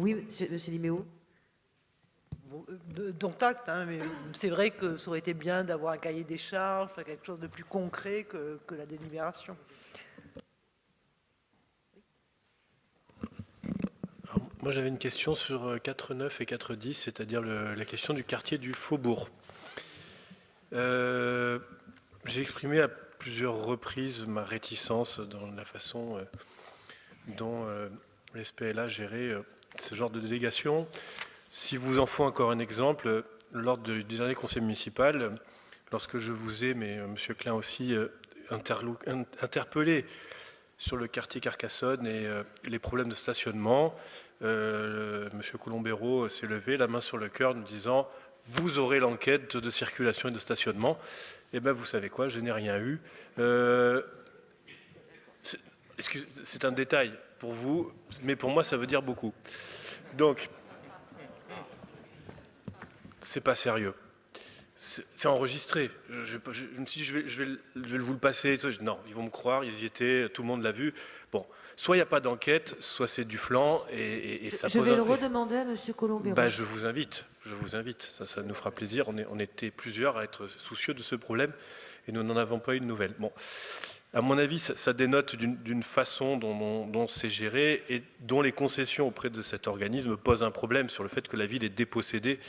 Oui, monsieur Liméo. Bon, dont acte, hein, mais c'est vrai que ça aurait été bien d'avoir un cahier des charges, enfin, quelque chose de plus concret que la délibération. Alors, moi, j'avais une question sur 4.9 et 4.10, c'est-à-dire la question du quartier du Faubourg. J'ai exprimé à plusieurs reprises ma réticence dans la façon dont l'SPLA gérait ce genre de délégation. Si vous en faut encore un exemple, lors du dernier conseil municipal, lorsque je vous ai, mais M. Klein aussi, interpellé sur le quartier Carcassonne et les problèmes de stationnement, M. Colombero s'est levé, la main sur le cœur, nous disant « Vous aurez l'enquête de circulation et de stationnement ». Eh bien, vous savez quoi, je n'ai rien eu. C'est un détail pour vous, mais pour moi, ça veut dire beaucoup. Donc, c'est pas sérieux. C'est enregistré. Je me suis dit, je vais vous le passer. Non, ils vont me croire, ils y étaient, tout le monde l'a vu. Bon, soit il n'y a pas d'enquête, soit c'est du flanc et ça Je pose vais le redemander à monsieur Colombero. Bah, je vous invite. Ça nous fera plaisir. On était plusieurs à être soucieux de ce problème et nous n'en avons pas eu de nouvelles. Bon, à mon avis, ça dénote d'une façon dont c'est géré et dont les concessions auprès de cet organisme posent un problème sur le fait que la ville est dépossédée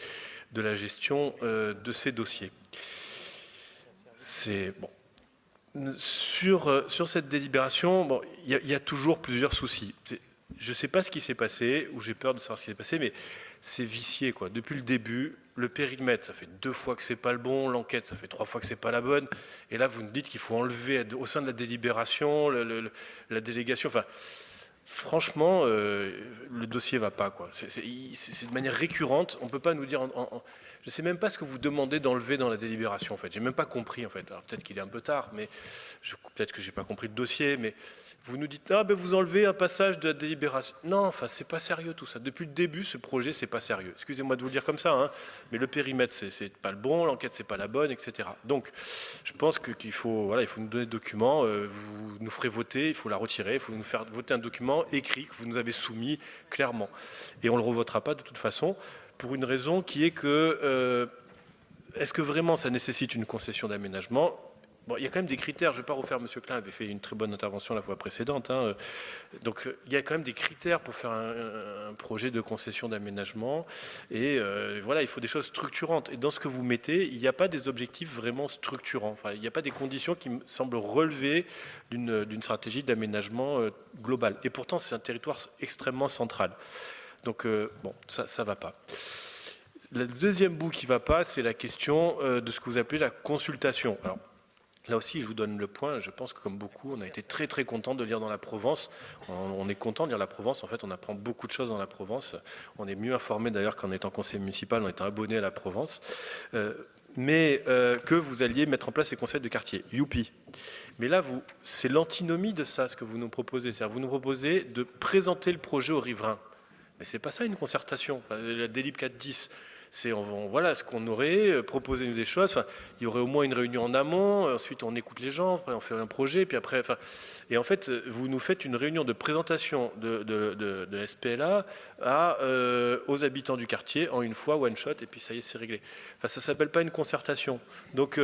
de la gestion de ces dossiers. C'est bon. Sur cette délibération, bon, il y a toujours plusieurs soucis. Je ne sais pas ce qui s'est passé, ou j'ai peur de savoir ce qui s'est passé, mais c'est vicié, quoi. Depuis le début, le périmètre, ça fait 2 fois que c'est pas le bon, l'enquête, ça fait 3 fois que c'est pas la bonne, et là, vous nous dites qu'il faut enlever au sein de la délibération, la délégation, enfin, franchement, le dossier va pas, quoi. C'est de manière récurrente, on peut pas nous dire, je sais même pas ce que vous demandez d'enlever dans la délibération, en fait. J'ai même pas compris, en fait. Alors peut-être qu'il est un peu tard, mais peut-être que j'ai pas compris le dossier, mais vous nous dites, ah ben vous enlevez un passage de la délibération. Non, enfin, c'est pas sérieux tout ça. Depuis le début, ce projet, c'est pas sérieux. Excusez-moi de vous le dire comme ça, hein, mais le périmètre, c'est pas le bon, l'enquête, c'est pas la bonne, etc. Donc, je pense qu'il faut, voilà, il faut nous donner le document, vous nous ferez voter, il faut la retirer, il faut nous faire voter un document écrit que vous nous avez soumis clairement. Et on le revotera pas de toute façon, pour une raison qui est que, est-ce que vraiment ça nécessite une concession d'aménagement ? Bon, il y a quand même des critères, je ne vais pas refaire, M. Klein avait fait une très bonne intervention la fois précédente, hein. Donc il y a quand même des critères pour faire un projet de concession d'aménagement, et voilà, il faut des choses structurantes. Et dans ce que vous mettez, il n'y a pas des objectifs vraiment structurants, enfin, il n'y a pas des conditions qui me semblent relever d'une stratégie d'aménagement globale. Et pourtant, c'est un territoire extrêmement central. Donc bon, ça ne va pas. Le deuxième bout qui ne va pas, c'est la question de ce que vous appelez la consultation. Alors, là aussi, je vous donne le point. Je pense que comme beaucoup, on a été très très content de lire dans la Provence. On est content de lire la Provence. En fait, on apprend beaucoup de choses dans la Provence. On est mieux informé d'ailleurs qu'en étant conseiller municipal, en étant abonné à la Provence. Mais que vous alliez mettre en place ces conseils de quartier. Youpi. Mais là, c'est l'antinomie de ça, ce que vous nous proposez. C'est-à-dire, vous nous proposez de présenter le projet aux riverains. Mais c'est pas ça une concertation. Enfin, la délib 410, c'est voilà ce qu'on aurait, proposé des choses. Enfin, il y aurait au moins une réunion en amont, ensuite on écoute les gens, après on fait un projet, puis après. Enfin, et en fait, vous nous faites une réunion de présentation de SPLA aux habitants du quartier en une fois, one shot, et puis ça y est, c'est réglé. Enfin, ça s'appelle pas une concertation. Donc,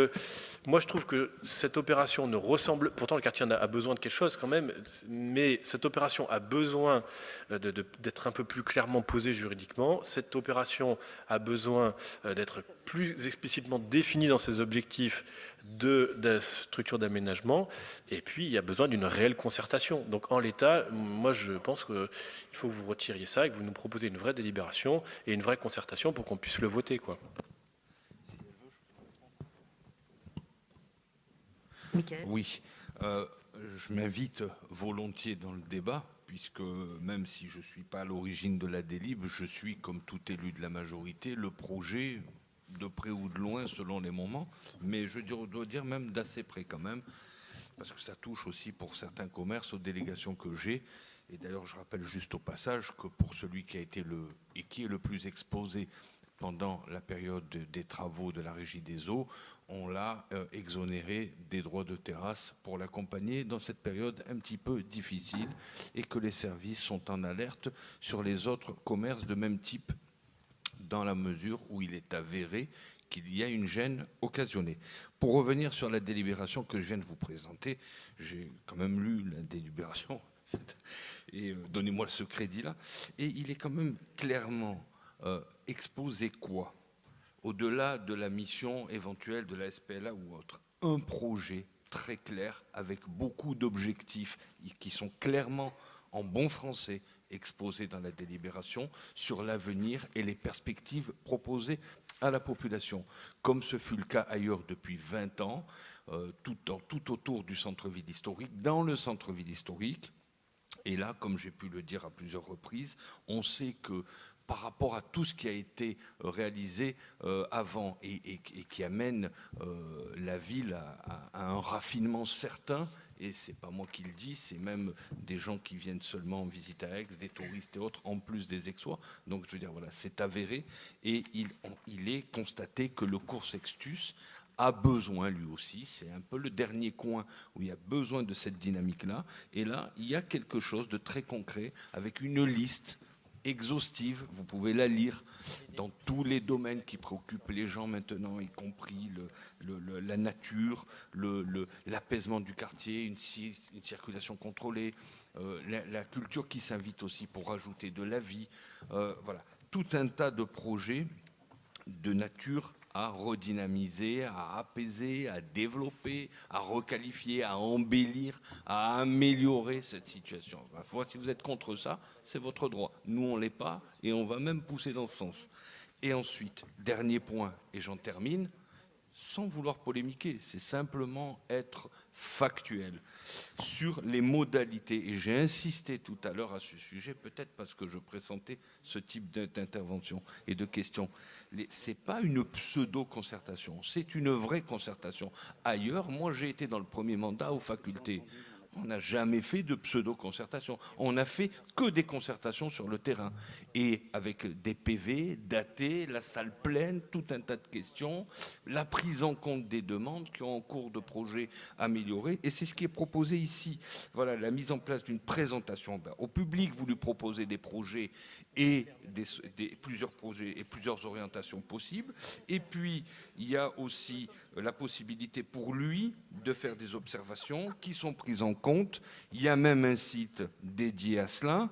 moi, je trouve que cette opération ne ressemble. Pourtant, le quartier a besoin de quelque chose quand même, mais cette opération a besoin d'être un peu plus clairement posée juridiquement. Cette opération a besoin d'être plus explicitement définie dans ses objectifs de structure d'aménagement. Et puis, il y a besoin d'une réelle concertation. Donc, en l'état, moi, je pense qu'il faut que vous retiriez ça et que vous nous proposiez une vraie délibération et une vraie concertation pour qu'on puisse le voter, quoi. Oui, je m'invite volontiers dans le débat, puisque même si je ne suis pas à l'origine de la délib, je suis, comme tout élu de la majorité, le projet de près ou de loin selon les moments, mais je dois dire même d'assez près quand même, parce que ça touche aussi pour certains commerces aux délégations que j'ai. Et d'ailleurs, je rappelle juste au passage que pour celui qui a été qui est le plus exposé pendant la période des travaux de la Régie des eaux, on l'a exonéré des droits de terrasse pour l'accompagner dans cette période un petit peu difficile et que les services sont en alerte sur les autres commerces de même type dans la mesure où il est avéré qu'il y a une gêne occasionnée. Pour revenir sur la délibération que je viens de vous présenter, j'ai quand même lu la délibération, et donnez-moi ce crédit-là, et il est quand même clairement exposé quoi? Au-delà de la mission éventuelle de la SPLA ou autre, un projet très clair avec beaucoup d'objectifs qui sont clairement, en bon français, exposés dans la délibération sur l'avenir et les perspectives proposées à la population, comme ce fut le cas ailleurs depuis 20 ans, tout autour du centre-ville historique, dans le centre-ville historique. Et là, comme j'ai pu le dire à plusieurs reprises, on sait que par rapport à tout ce qui a été réalisé avant et qui amène la ville à un raffinement certain, et c'est pas moi qui le dis, c'est même des gens qui viennent seulement en visite à Aix, des touristes et autres, en plus des Aixois. Donc je veux dire, voilà, c'est avéré, et il est constaté que le cours Sextus a besoin lui aussi, c'est un peu le dernier coin où il y a besoin de cette dynamique-là, et là, il y a quelque chose de très concret, avec une liste exhaustive, vous pouvez la lire dans tous les domaines qui préoccupent les gens maintenant, y compris la nature, l'apaisement du quartier, une circulation contrôlée, la culture qui s'invite aussi pour ajouter de la vie, voilà, tout un tas de projets de nature à redynamiser, à apaiser, à développer, à requalifier, à embellir, à améliorer cette situation. Si vous êtes contre ça, c'est votre droit. Nous, on ne l'est pas et on va même pousser dans ce sens. Et ensuite, dernier point, et j'en termine, sans vouloir polémiquer, c'est simplement être factuel sur les modalités. Et j'ai insisté tout à l'heure à ce sujet, peut-être parce que je pressentais ce type d'intervention et de questions. Ce n'est pas une pseudo-concertation, c'est une vraie concertation. Ailleurs, moi j'ai été dans le premier mandat aux facultés. On n'a jamais fait de pseudo-concertation. On n'a fait que des concertations sur le terrain. Et avec des PV datés, la salle pleine, tout un tas de questions, la prise en compte des demandes qui ont en cours de projet amélioré. Et c'est ce qui est proposé ici. Voilà, la mise en place d'une présentation. Au public, vous lui proposez des projets et plusieurs projets et plusieurs orientations possibles. Et puis, il y a aussi la possibilité pour lui de faire des observations qui sont prises en compte. Il y a même un site dédié à cela.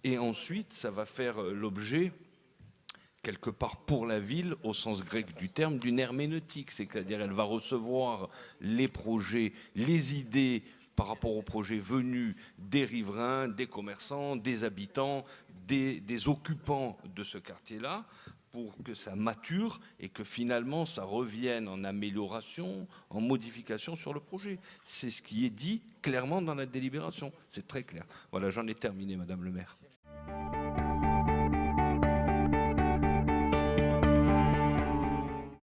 Et ensuite, ça va faire l'objet, quelque part pour la ville, au sens grec du terme, d'une herméneutique. C'est-à-dire elle va recevoir les projets, les idées par rapport aux projets venus des riverains, des commerçants, des habitants, des occupants de ce quartier-là, pour que ça mature et que finalement ça revienne en amélioration, en modification sur le projet. C'est ce qui est dit clairement dans la délibération. C'est très clair. Voilà, j'en ai terminé, Madame le maire.